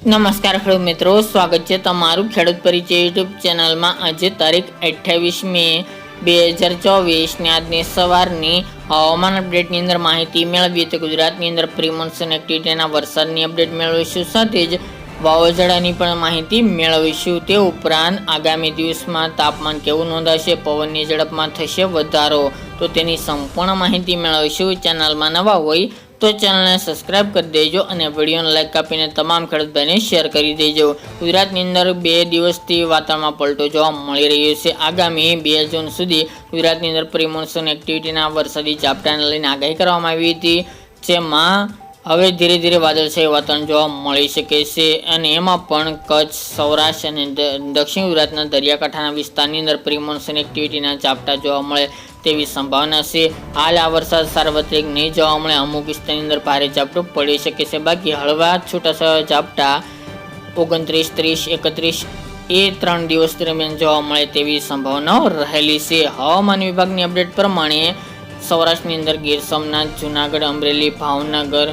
નમસ્કાર ખેડૂત મિત્રો, સ્વાગત છે તમારું ખેડૂત પરિચય યુટ્યુબ ચેનલમાં। આજે તારીખ 28 મે 2024 ને આજની સવારની હવામાન અપડેટની અંદર માહિતી મેળવીએ તો ગુજરાતની અંદર પ્રી મોન્સૂન એક્ટિવિટીના વરસાદની અપડેટ મેળવીશું, સાથે જ વાવાઝોડાની પણ માહિતી મેળવીશું। તે ઉપરાંત આગામી દિવસમાં તાપમાન કેવું નોંધાશે, પવનની ઝડપમાં થશે વધારો, તો તેની સંપૂર્ણ માહિતી મેળવીશું। ચેનલમાં નવા હોય તો ચેનલને સબસ્ક્રાઇબ કરી દેજો અને વિડીયોને લાઈક આપીને તમામ ખેડૂત ભાઈને શેર કરી દેજો। ગુજરાતની અંદર 2 દિવસથી વાતાવરણમાં પલટો જોવા મળી રહ્યો છે। આગામી 2 જૂન સુધી ગુજરાતની અંદર પ્રી મોન્સૂન એક્ટિવિટીના વરસાદી ઝાપટાને લઈને આગાહી કરવામાં આવી હતી, જેમાં હવે ધીરે ધીરે વાદળછાયું વાતાવરણ જોવા મળી શકે છે અને એમાં પણ કચ્છ, સૌરાષ્ટ્ર અને દક્ષિણ ગુજરાતના દરિયાકાંઠાના વિસ્તારની અંદર પ્રી મોન્સૂન એક્ટિવિટીના ઝાપટા જોવા મળે તેવી સંભાવના છે। હાલ આ વરસાદ સાર્વત્રિક નહીં જોવા મળે, અમુક વિસ્તારની અંદર ભારે ઝાપટું પડી શકે છે, બાકી હળવા છૂટાછવાયા ઝાપટા 29, 30, 31 એ 3 દિવસ દરમિયાન જોવા મળે તેવી સંભાવનાઓ રહેલી છે। હવામાન વિભાગની અપડેટ પ્રમાણે સૌરાષ્ટ્રની અંદર ગીર સોમનાથ, જૂનાગઢ, અમરેલી, ભાવનગર,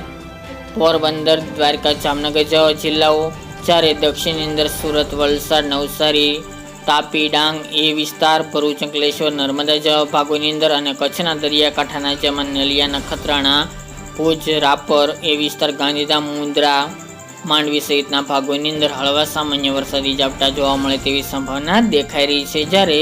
પોરબંદર, દ્વારકા, જામનગર જેવા જિલ્લાઓ, જ્યારે દક્ષિણની અંદર સુરત, વલસાડ, નવસારી, તાપી, ડાંગ એ વિસ્તાર, ભરૂચ, અંકલેશ્વર, નર્મદા જેવા ભાગોની અંદર અને કચ્છના દરિયાકાંઠાના જેમાં નલિયા, નખત્રાણા, ભુજ, રાપર એ વિસ્તાર, ગાંધીધામ, મુન્દ્રા, માંડવી સહિતના ભાગોની અંદર હળવા સામાન્ય વરસાદી ઝાપટા જોવા મળે તેવી સંભાવના દેખાઈ રહી છે। જ્યારે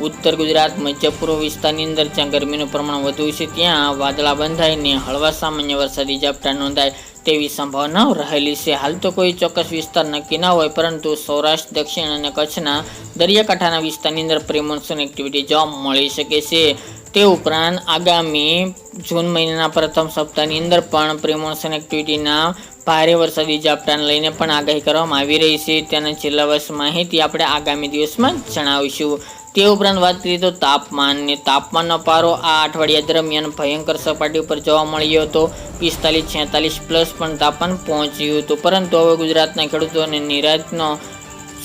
ઉત્તર ગુજરાત, મધ્ય પૂર્વ વિસ્તારની અંદર જ્યાં ગરમીનું પ્રમાણ વધુ છે ત્યાં વાદળા બંધાઈને હળવા સામાન્ય વરસાદી ઝાપટા નોંધાય તેવી સંભાવનાઓ રહેલી છે। હાલ તો કોઈ ચોક્કસ વિસ્તાર નક્કી ના હોય, પરંતુ સૌરાષ્ટ્ર, દક્ષિણ અને કચ્છના દરિયાકાંઠાના વિસ્તારની અંદર પ્રી મોન્સૂન એક્ટિવિટી જોવા મળી શકે છે। તે ઉપરાંત આગામી જૂન મહિનાના પ્રથમ સપ્તાહની અંદર પણ પ્રી મોન્સૂન એક્ટિવિટીના ભારે વરસાદી ઝાપટાને લઈને પણ આગાહી કરવામાં આવી રહી છે। તેના જિલ્લાવાઇઝ માહિતી આપણે આગામી દિવસમાં જણાવીશું। તે ઉપરાંત વાત કરીએ તો તાપમાનનો પારો આ અઠવાડિયા દરમિયાન ભયંકર સપાટી ઉપર જોવા મળ્યો હતો। 45, 46 પ્લસ પણ તાપમાન પહોંચ્યું હતું, પરંતુ હવે ગુજરાતના ખેડૂતોને નિરાશનો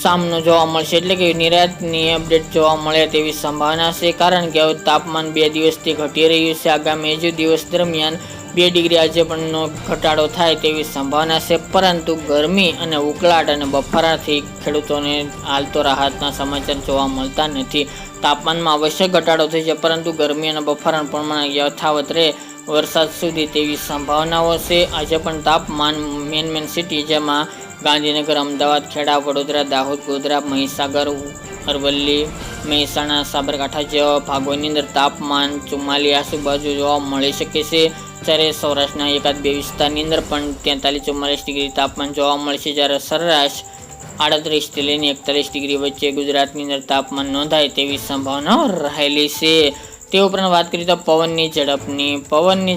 સામનો જોવા મળશે, એટલે કે નિરાશની અપડેટ જોવા મળે તેવી સંભાવના છે, કારણ કે હવે તાપમાન 2 દિવસથી ઘટી રહ્યું છે। આગામી હજુ દિવસ દરમિયાન 2 ડિગ્રી આજે પણ ઘટાડો થાય તેવી સંભાવના છે, પરંતુ ગરમી અને ઉકળાટ અને બફારાથી ખેડૂતોને હાલ તો રાહતના સમાચાર જોવા મળતા નથી। તાપમાનમાં અવશ્ય ઘટાડો થઈ છે, પરંતુ ગરમી અને બફારાનું પ્રમાણ યથાવત રહે વરસાદ સુધી તેવી સંભાવનાઓ છે। આજે પણ તાપમાન મેન સિટી જેમાં ગાંધીનગર, અમદાવાદ, ખેડા, વડોદરા, દાહોદ, ગોધરા, મહીસાગર, અરવલ્લી, મહેસાણા, સાબરકાંઠા જેવા ભાગોની અંદર તાપમાન 44 આજુબાજુ જોવા મળી શકે છે, જ્યારે સૌરાષ્ટ્રના 1-2 વિસ્તારની અંદર પણ 43-44 ડિગ્રી તાપમાન જોવા મળશે, જ્યારે સરેરાશ 38 થી લઈને 41 ડિગ્રી વચ્ચે ગુજરાતની અંદર તાપમાન નોંધાય તેવી સંભાવનાઓ રહેલી છે। તે ઉપરાંત વાત કરીએ તો પવનની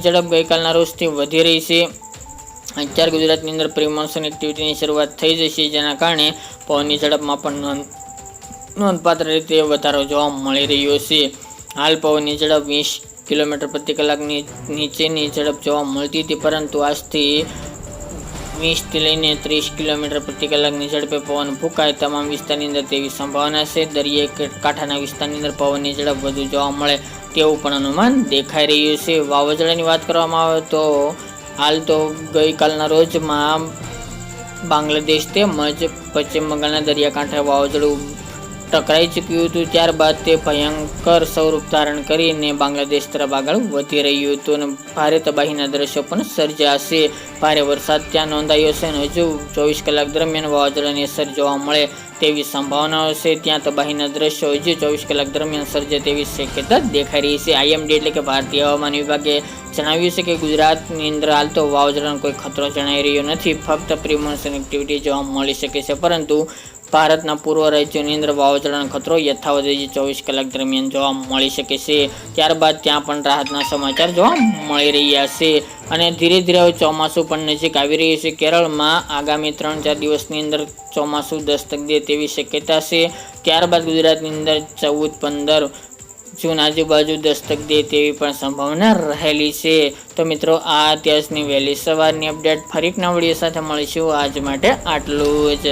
ઝડપ ગઈકાલના રોજથી વધી રહી છે। અત્યારે ગુજરાતની અંદર પ્રી મોન્સૂન એક્ટિવિટીની શરૂઆત થઈ જશે, જેના કારણે પવનની ઝડપમાં પણ નોંધપાત્ર રીતે વધારો જોવા મળી રહ્યો છે। હાલ પવનની ઝડપ 20 કિલોમીટર પ્રતિ કલાકની નીચેની ઝડપ જોવા મળતી હતી, પરંતુ આજથી 20 થી લઈને 30 કિલોમીટર પ્રતિ કલાકની ઝડપે પવન ફૂંકાય તમામ વિસ્તારની અંદર તેવી સંભાવના છે। દરિયાકાંઠાના વિસ્તારની અંદર પવનની ઝડપ વધુ જોવા મળે તેવું પણ અનુમાન દેખાઈ રહ્યું છે। વાવાઝોડાની વાત કરવામાં આવે તો હાલ તો ગઈકાલના રોજમાં બાંગ્લાદેશ તેમજ પશ્ચિમ બંગાળના દરિયાકાંઠે વાવાઝોડું ટકરાઈ ચૂક્યું હતું, ત્યારબાદ તે ભયંકર સ્વરૂપ ધારણ કરીને બાંગ્લાદેશ તરફ આગળ વધી રહ્યું હતું અને ભારે તબાહીના દ્રશ્યો પણ સર્જાશે। ભારે વરસાદ ત્યાં નોંધાયો છે અને હજુ 24 કલાક દરમિયાન વાવાઝોડાની અસર જોવા મળે તેવી સંભાવનાઓ છે। ત્યાં તબાહીના દ્રશ્યો હજુ 24 કલાક દરમિયાન સર્જે તેવી શક્યતા દેખાઈ રહી છે। IMD એટલે કે ભારતીય હવામાન વિભાગે જણાવ્યું છે કે ગુજરાતની અંદર હાલ તો વાવાઝોડાનો કોઈ ખતરો જણાઈ રહ્યો નથી, ફક્ત પ્રી મોન્સૂન એક્ટિવિટી જોવા મળી શકે છે, પરંતુ ભારતના પૂર્વ રાજ્યોની અંદર વાવાઝોડાનો ખતરો યથાવત 24 કલાક દરમિયાન જોવા મળી શકે છે। ત્યારબાદ ત્યાં પણ રાહતના સમાચાર જોવા મળી રહ્યા છે અને ધીરે ધીરે હવે ચોમાસું પણ નજીક આવી રહ્યું છે। કેરળમાં આગામી 3-4 દિવસની અંદર ચોમાસું દસ્તક દે તેવી શક્યતા છે। ત્યારબાદ ગુજરાતની અંદર 14-15 જૂન આજુબાજુ દસ્તક દે તેવી પણ સંભાવના રહેલી છે। તો મિત્રો, આ અત્યારની વહેલી સવારની અપડેટ, ફરી એક નવા વિડીયો સાથે મળીશું। આજ માટે આટલું જ।